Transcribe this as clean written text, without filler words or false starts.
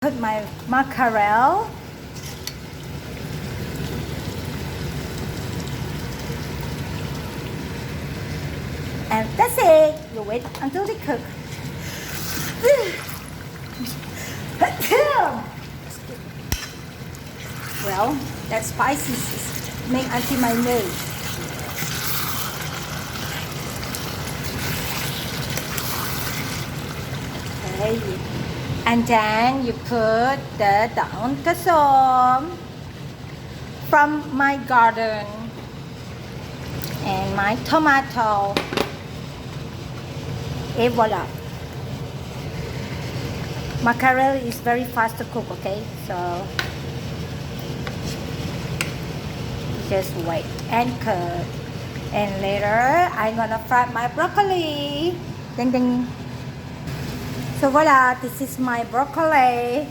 Put my mackerel. And that's it. You wait until they cook. Well, that spicy is make until my nose. Okay. And then you put the daun kasom from my garden and my tomato. Et voila. Mackerel is very fast to cook, okay? So just wait and cook. And later I'm gonna fry my broccoli. Ding ding. So voila, this is my broccoli.